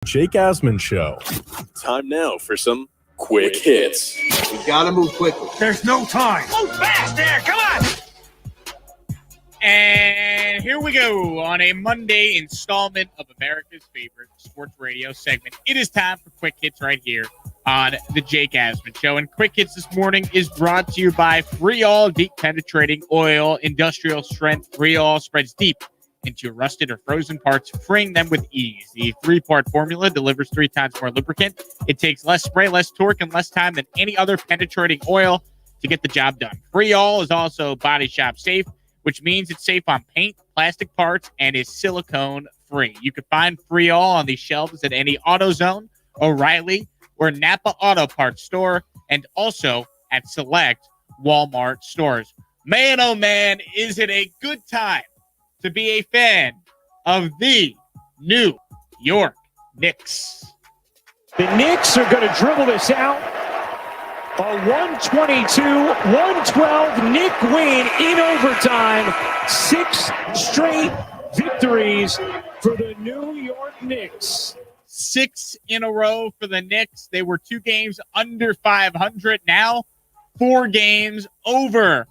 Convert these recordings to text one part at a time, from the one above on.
Jake Asman Show. Time now for some quick hits. We gotta move quickly. There's no time. Move fast there, come on! And here we go on a Monday installment of America's favorite sports radio segment. It is time for quick hits right here on the Jake Asman Show. And quick hits this morning is brought to you by Freol Deep Penetrating Oil. Industrial strength Freol spreads deep into your rusted or frozen parts, freeing them with ease. The 3-part formula delivers 3 times more lubricant. It takes less spray, less torque, and less time than any other penetrating oil to get the job done. Freol is also body shop safe, which means it's safe on paint, plastic parts, and is silicone free. You can find Freol on the shelves at any AutoZone, O'Reilly, or Napa Auto Parts store, and also at select Walmart stores. Man, oh man, is it a good time to be a fan of the New York Knicks. The Knicks are going to dribble this out. A 122-112 Knick win in overtime. 6 straight victories for the New York Knicks. 6 in a row for the Knicks. They were 2 games under 500. Now 4 games over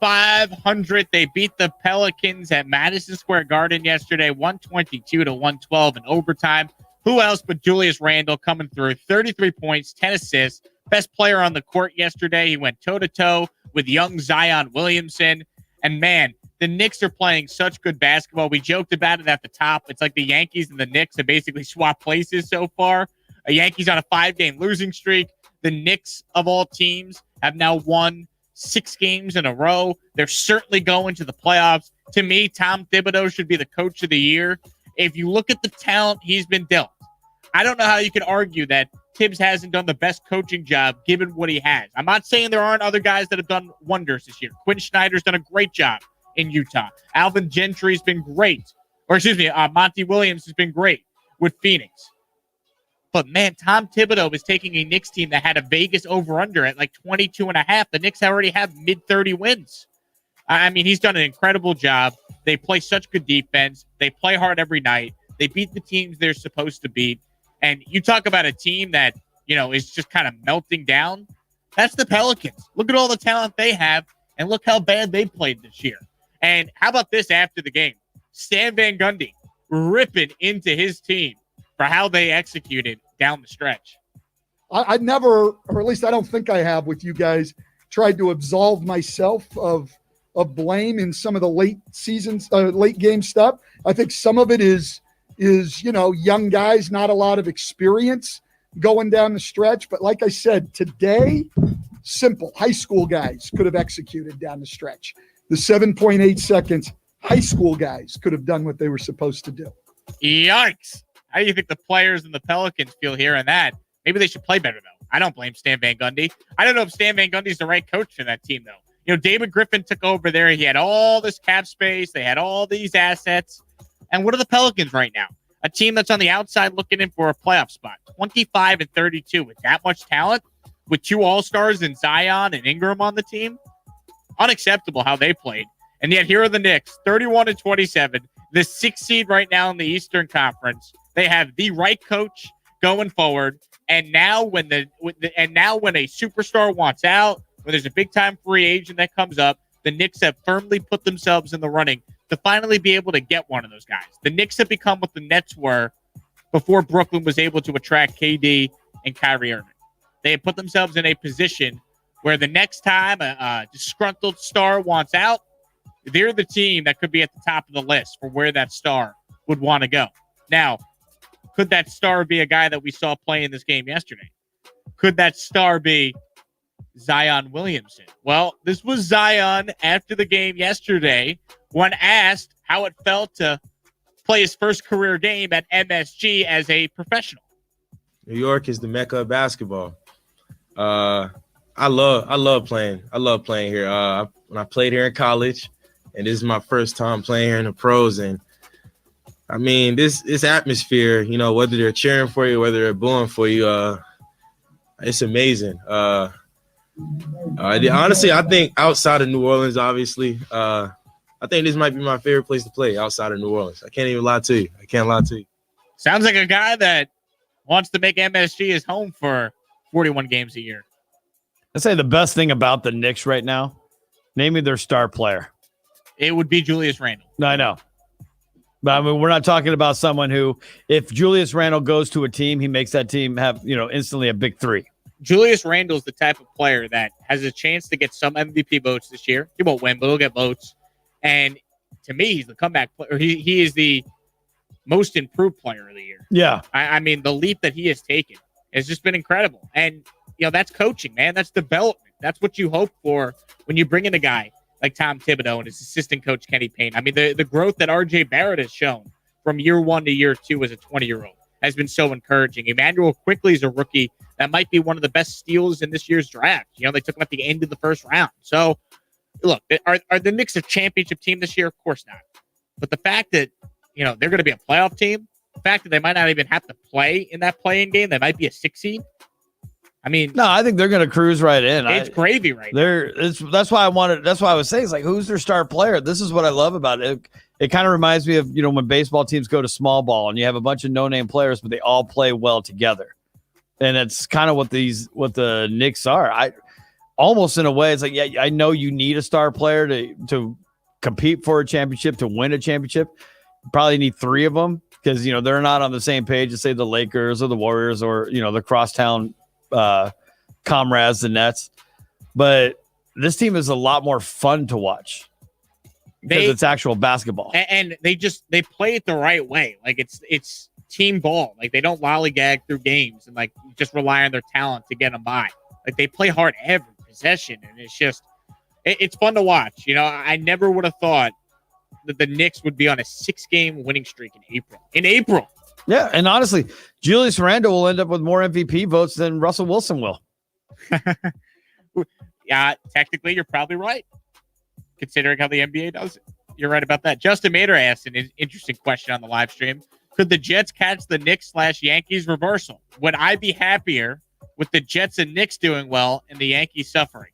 500. They beat the Pelicans at Madison Square Garden yesterday, 122-112 in overtime. Who else but Julius Randle coming through? 33 points, 10 assists. Best player on the court yesterday. He went toe-to-toe with young Zion Williamson. And, man, the Knicks are playing such good basketball. We joked about it at the top. It's like the Yankees and the Knicks have basically swapped places so far. The Yankees on a 5-game losing streak. The Knicks, of all teams, have now won 6 games in a row. They're certainly going to the playoffs. To me, Tom Thibodeau should be the coach of the year. If you look at the talent he's been dealt, I don't know how you could argue that Tibbs hasn't done the best coaching job given what he has. I'm not saying there aren't other guys that have done wonders this year. Quinn Snyder's done a great job in Utah. Alvin Gentry's been great. Monty Williams has been great with Phoenix. But, man, Tom Thibodeau is taking a Knicks team that had a Vegas over-under at like 22.5. The Knicks already have mid-30 wins. I mean, he's done an incredible job. They play such good defense. They play hard every night. They beat the teams they're supposed to beat. And you talk about a team that, is just kind of melting down. That's the Pelicans. Look at all the talent they have, and look how bad they played this year. And how about this after the game? Stan Van Gundy ripping into his team for how they executed down the stretch. I never, or at least I don't think I have with you guys, tried to absolve myself of blame in some of the late game stuff. I think some of it is young guys, not a lot of experience going down the stretch. But like I said, today, simple. High school guys could have executed down the stretch. The 7.8 seconds, high school guys could have done what they were supposed to do. Yikes. How do you think the players and the Pelicans feel hearing that? Maybe they should play better, though. I don't blame Stan Van Gundy. I don't know if Stan Van Gundy's the right coach for that team, though. David Griffin took over there. He had all this cap space. They had all these assets. And what are the Pelicans right now? A team that's on the outside looking in for a playoff spot. 25-32 with that much talent, with 2 All-Stars in Zion and Ingram on the team. Unacceptable how they played. And yet here are the Knicks, 31-27, the 6th seed right now in the Eastern Conference. They have the right coach going forward. And now when a superstar wants out, when there's a big-time free agent that comes up, the Knicks have firmly put themselves in the running to finally be able to get one of those guys. The Knicks have become what the Nets were before Brooklyn was able to attract KD and Kyrie Irving. They have put themselves in a position where the next time a disgruntled star wants out, they're the team that could be at the top of the list for where that star would want to go. Now, could that star be a guy that we saw play in this game yesterday? Could that star be Zion Williamson? Well, this was Zion after the game yesterday when asked how it felt to play his first career game at MSG as a professional. New York is the mecca of basketball. I love playing. I love playing here. When I played here in college, and this is my first time playing here in the pros, and I mean, this atmosphere, whether they're cheering for you, whether they're booing for you, it's amazing. Honestly, I think outside of New Orleans, obviously, I think this might be my favorite place to play outside of New Orleans. I can't even lie to you. I can't lie to you. Sounds like a guy that wants to make MSG his home for 41 games a year. I'd say the best thing about the Knicks right now, name me their star player. It would be Julius Randle. No, I know. But I mean, we're not talking about someone who, if Julius Randle goes to a team, he makes that team have, instantly a big three. Julius Randle is the type of player that has a chance to get some MVP votes this year. He won't win, but he'll get votes. And to me, he's the comeback player. He is the most improved player of the year. Yeah. I mean, the leap that he has taken has just been incredible. And, that's coaching, man. That's development. That's what you hope for when you bring in a guy like Tom Thibodeau and his assistant coach, Kenny Payne. I mean, the growth that RJ Barrett has shown from year 1 to year 2 as a 20-year-old has been so encouraging. Emmanuel Quickly is a rookie that might be one of the best steals in this year's draft. They took him at the end of the first round. So, look, are the Knicks a championship team this year? Of course not. But the fact that, they're going to be a playoff team, the fact that they might not even have to play in that play-in game, they might be a 6 seed. I mean, no, I think they're going to cruise right in. It's gravy right now. That's why I was saying, it's like, who's their star player? This is what I love about it. It kind of reminds me of, when baseball teams go to small ball and you have a bunch of no-name players, but they all play well together. And it's kind of what the Knicks are. I almost in a way, it's like, yeah, I know you need a star player to compete for a championship, to win a championship. You probably need 3 of them because, they're not on the same page as, say, the Lakers or the Warriors or, the crosstown comrades, the Nets. But this team is a lot more fun to watch because it's actual basketball. And they play it the right way. Like it's team ball. Like they don't lollygag through games and like just rely on their talent to get them by. Like they play hard every possession, and it's fun to watch. I never would have thought that the Knicks would be on a 6-game winning streak in April. Yeah, and honestly, Julius Randle will end up with more MVP votes than Russell Wilson will. Yeah, technically, you're probably right, considering how the NBA does it. You're right about that. Justin Mater asked an interesting question on the live stream. Could the Jets catch the Knicks/Yankees reversal? Would I be happier with the Jets and Knicks doing well and the Yankees suffering?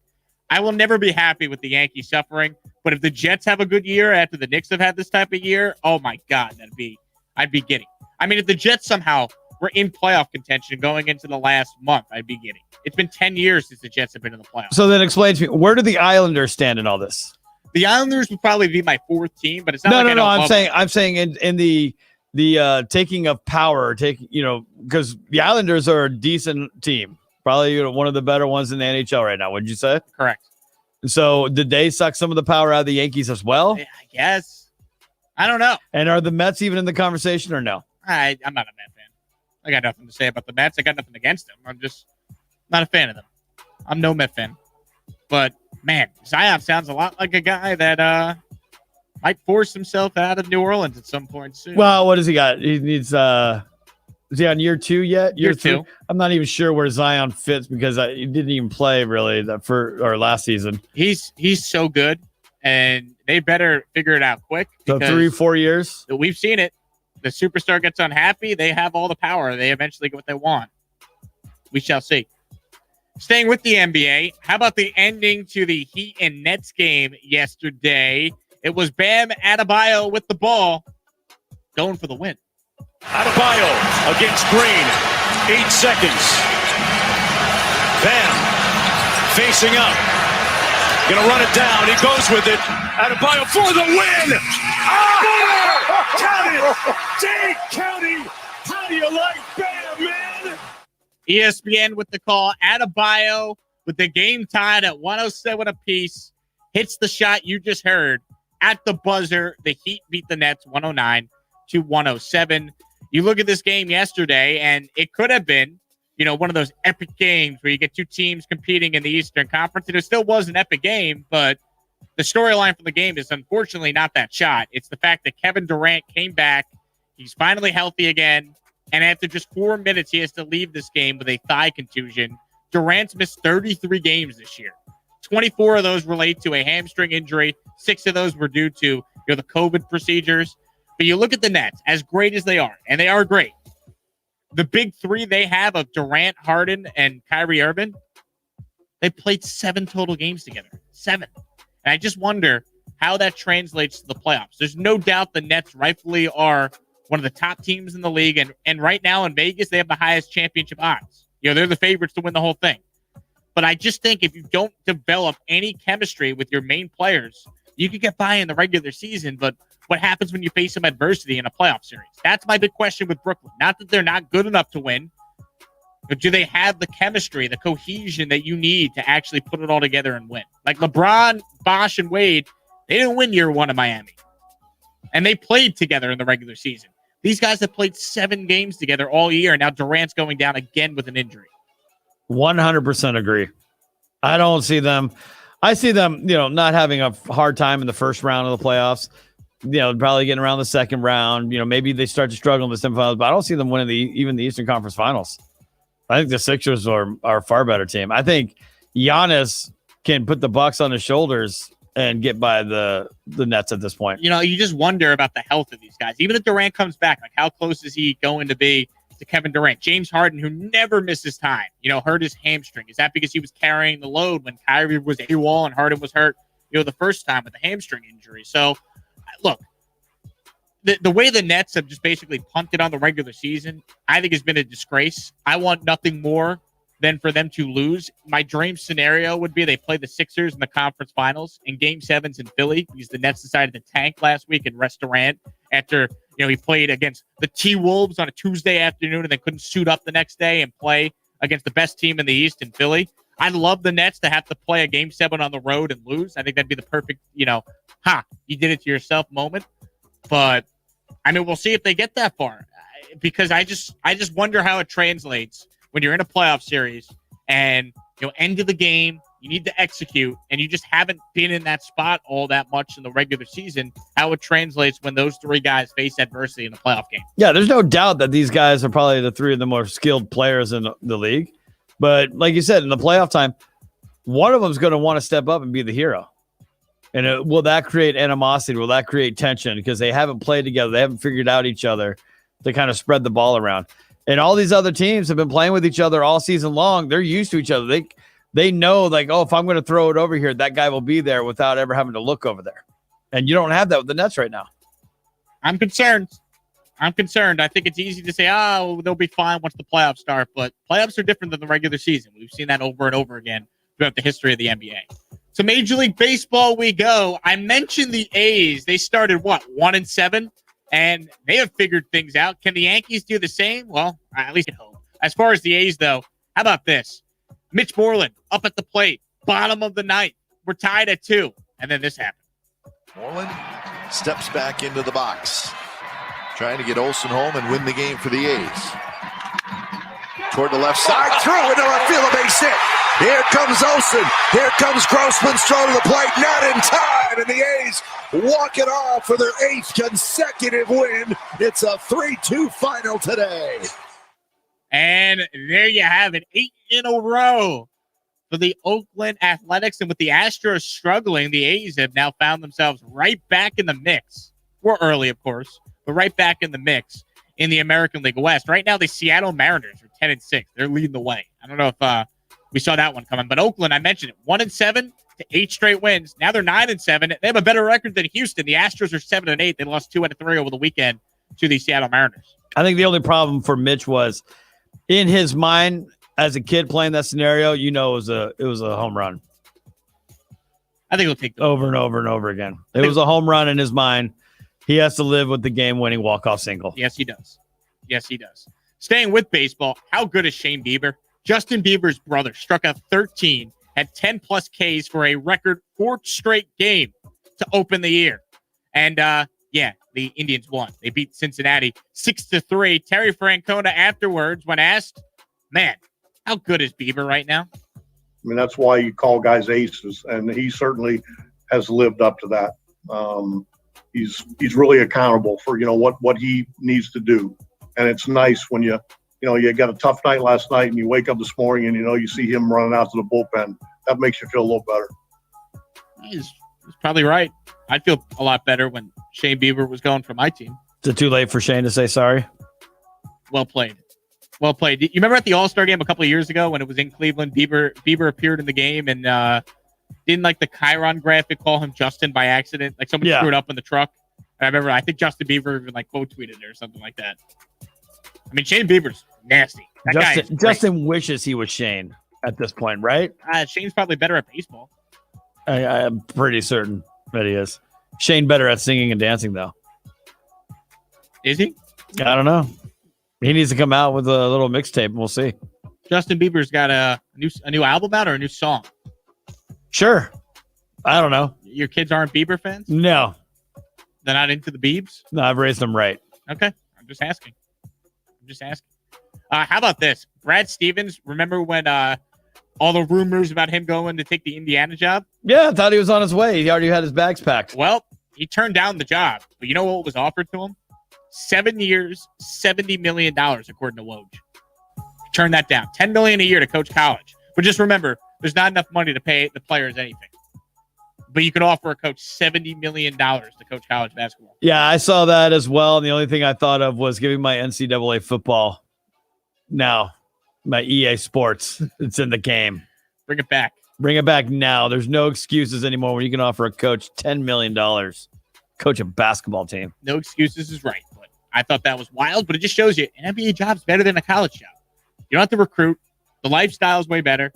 I will never be happy with the Yankees suffering, but if the Jets have a good year after the Knicks have had this type of year, oh my God, I'd be giddy. I mean, if the Jets somehow were in playoff contention going into the last month, I'd be giddy. It's been 10 years since the Jets have been in the playoffs. So then explain to me, where do the Islanders stand in all this? The Islanders would probably be my 4th team, but it's not. No. I'm saying in the taking of power, because the Islanders are a decent team, probably one of the better ones in the NHL right now. Would you say? Correct. So did they suck some of the power out of the Yankees as well? I guess. I don't know. And are the Mets even in the conversation or no? I'm not a Met fan. I got nothing to say about the Mets. I got nothing against them. I'm just not a fan of them. I'm no Met fan. But, man, Zion sounds a lot like a guy that might force himself out of New Orleans at some point soon. Well, what does he got? He needs is he on year 2 yet? Year 2. I'm not even sure where Zion fits because he didn't even play really last season. He's so good, and they better figure it out quick. So 3-4 years? We've seen it. The superstar gets unhappy. They have all the power. They eventually get what they want. We shall see. Staying with the NBA, how about the ending to the Heat and Nets game yesterday? It was Bam Adebayo with the ball, going for the win. Adebayo against Green. 8 seconds. Bam facing up. Gonna run it down. He goes with it. Adebayo for the win. Count it. Dade County. How do you like Bam, man? ESPN with the call. Adebayo with the game tied at 107 apiece. Hits the shot you just heard at the buzzer. The Heat beat the Nets 109-107. You look at this game yesterday, and it could have been, one of those epic games where you get 2 teams competing in the Eastern Conference. And it still was an epic game, but the storyline from the game is unfortunately not that shot. It's the fact that Kevin Durant came back. He's finally healthy again. And after just 4 minutes, he has to leave this game with a thigh contusion. Durant's missed 33 games this year. 24 of those relate to a hamstring injury. 6 of those were due to the COVID procedures. But you look at the Nets, as great as they are, and they are great. The big 3 they have of Durant, Harden, and Kyrie Irving, they played 7 total games together. 7. And I just wonder how that translates to the playoffs. There's no doubt the Nets rightfully are one of the top teams in the league. And right now in Vegas, they have the highest championship odds. They're the favorites to win the whole thing. But I just think if you don't develop any chemistry with your main players, you could get by in the regular season. But what happens when you face some adversity in a playoff series? That's my big question with Brooklyn. Not that they're not good enough to win, but do they have the chemistry, the cohesion that you need to actually put it all together and win? Like LeBron, Bosh, and Wade, they didn't win year one in Miami. And they played together in the regular season. These guys have played 7 games together all year, and now Durant's going down again with an injury. 100% agree. I don't see them. I see them, not having a hard time in the first round of the playoffs. Probably getting around the second round. Maybe they start to struggle in the semifinals, but I don't see them winning even the Eastern Conference Finals. I think the Sixers are a far better team. I think Giannis can put the Bucks on his shoulders and get by the Nets at this point. You just wonder about the health of these guys. Even if Durant comes back, like how close is he going to be to Kevin Durant? James Harden, who never misses time, hurt his hamstring. Is that because he was carrying the load when Kyrie was AWOL and Harden was hurt, the first time with the hamstring injury? So, look, the way the Nets have just basically punted on the regular season, I think has been a disgrace. I want nothing more than for them to lose. My dream scenario would be they play the Sixers in the conference finals in Game 7s in Philly because the Nets decided to tank last week and rest Durant after he played against the T-Wolves on a Tuesday afternoon and then couldn't suit up the next day and play against the best team in the East in Philly. I'd love the Nets to have to play a Game 7 on the road and lose. I think that'd be the perfect, you did it to yourself moment. But we'll see if they get that far because I just wonder how it translates when you're in a playoff series and end of the game, you need to execute, and you just haven't been in that spot all that much in the regular season, how it translates when those 3 guys face adversity in the playoff game. Yeah, there's no doubt that these guys are probably the 3 of the more skilled players in the league. But like you said, in the playoff time, one of them is going to want to step up and be the hero. And will that create animosity? Will that create tension? Because they haven't played together. They haven't figured out each other to kind of spread the ball around. And all these other teams have been playing with each other all season long. They're used to each other. They know, if I'm going to throw it over here, that guy will be there without ever having to look over there. And you don't have that with the Nets right now. I'm concerned. I think it's easy to say, they'll be fine once the playoffs start. But playoffs are different than the regular season. We've seen that over and over again throughout the history of the NBA. So Major League Baseball we go. I mentioned the A's. They started, 1-7? And they have figured things out. Can the Yankees do the same? Well, at least I hope. As far as the A's, though, how about this? Mitch Moreland up at the plate, bottom of the 9th. We're tied at 2. And then this happened. Moreland steps back into the box, trying to get Olsen home and win the game for the A's. Toward the left side, through into left field, a base hit. Here comes Olsen. Here comes Grossman's throw to the plate, not in time. And the A's walk it off for their 8th consecutive win. It's a 3-2 final today. And there you have it, 8 in a row for the Oakland Athletics. And with the Astros struggling, the A's have now found themselves right back in the mix. We're early, of course, but right back in the mix in the American League West. Right now, the Seattle Mariners are 10-6. They're leading the way. I don't know if we saw that one coming, but Oakland, I mentioned it, 1-7 to 8 straight wins. Now they're 9-7. They have a better record than Houston. The Astros are 7-8. They lost 2 out of 3 over the weekend to the Seattle Mariners. I think the only problem for Mitch was in his mind as a kid playing that scenario, it was a home run. I think he'll take the over and over and over again. It was a home run in his mind. He has to live with the game-winning walk-off single. Yes, he does. Staying with baseball, how good is Shane Bieber? Justin Bieber's brother struck out 13, had 10-plus Ks for a record 4th straight game to open the year. And, the Indians won. They beat Cincinnati 6-3. Terry Francona afterwards, when asked, man, how good is Bieber right now? That's why you call guys aces, and he certainly has lived up to that. He's really accountable for, what he needs to do. And it's nice when you got a tough night last night and you wake up this morning and, you see him running out to the bullpen. That makes you feel a little better. He's probably right. I'd feel a lot better when Shane Bieber was going for my team. Is it too late for Shane to say sorry? Well played. You remember at the All-Star game a couple of years ago when it was in Cleveland, Bieber appeared in the game and didn't the Chiron graphic call him Justin by accident? Like someone screwed up in the truck. I remember, I think Justin Bieber even like quote tweeted it or something like that. I mean, Shane Bieber's nasty. That guy is great. Justin wishes he was Shane at this point, right? Shane's probably better at baseball. I'm pretty certain that he is. Shane better at singing and dancing, though. Is he? I don't know. He needs to come out with a little mixtape, and we'll see. Justin Bieber's got a new album out or a new song? Sure. I don't know. Your kids aren't Bieber fans? No. They're not into the Biebs? No, I've raised them right. Okay. I'm just asking. How about this? Brad Stevens, remember when all the rumors about him going to take the Indiana job? Yeah, I thought he was on his way. He already had his bags packed. Well, he turned down the job. But you know what was offered to him? 7 years, $70 million, according to Woj. He turned that down. $10 million a year to coach college. But just remember, there's not enough money to pay the players anything. But you could offer a coach $70 million to coach college basketball. Yeah, I saw that as well. And the only thing I thought of was giving my NCAA football now, my EA Sports. It's in the game. Bring it back. Bring it back now. There's no excuses anymore when you can offer a coach $10 million, coach a basketball team. No excuses is right. But I thought that was wild, but it just shows you an NBA job's better than a college job. You don't have to recruit. The lifestyle is way better.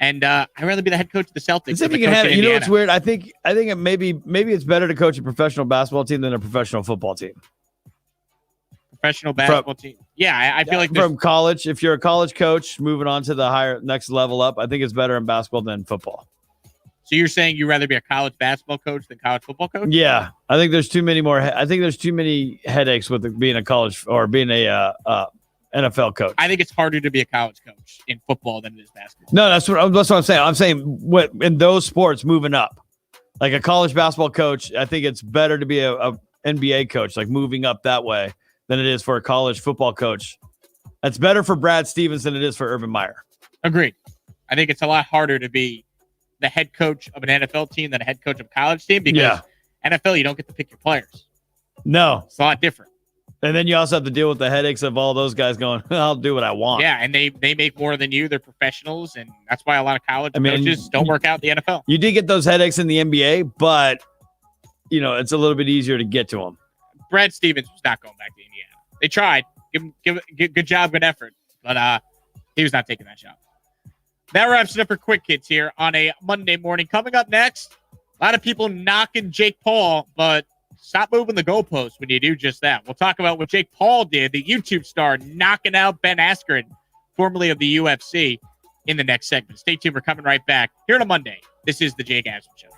And I'd rather be the head coach of the Celtics. If you can have it. You know what's weird? I think it maybe it's better to coach a professional basketball team than a professional football team. Professional basketball team. Yeah, I feel like from college, if you're a college coach moving on to the next level up, I think it's better in basketball than football. So you're saying you'd rather be a college basketball coach than college football coach? Yeah, I think there's too many headaches with being a college or being a NFL coach. I think it's harder to be a college coach in football than it is basketball. No, that's what I'm saying. I'm saying in those sports moving up, like a college basketball coach, I think it's better to be a NBA coach, like moving up that way, than it is for a college football coach. That's better for Brad Stevens than it is for Urban Meyer. Agreed. I think it's a lot harder to be the head coach of an NFL team than a head coach of a college team because NFL, you don't get to pick your players. No. It's a lot different. And then you also have to deal with the headaches of all those guys going, I'll do what I want. Yeah, and they make more than you. They're professionals, and that's why a lot of college coaches don't work out in the NFL. You did get those headaches in the NBA, but, it's a little bit easier to get to them. Brad Stevens was not going back to Indiana. They tried. Good job, good effort. But he was not taking that job. That wraps it up for Quick Hits here on a Monday morning. Coming up next, a lot of people knocking Jake Paul, but stop moving the goalposts when you do just that. We'll talk about what Jake Paul did, the YouTube star knocking out Ben Askren, formerly of the UFC, in the next segment. Stay tuned. We're coming right back here on a Monday. This is the Jake Asman Show.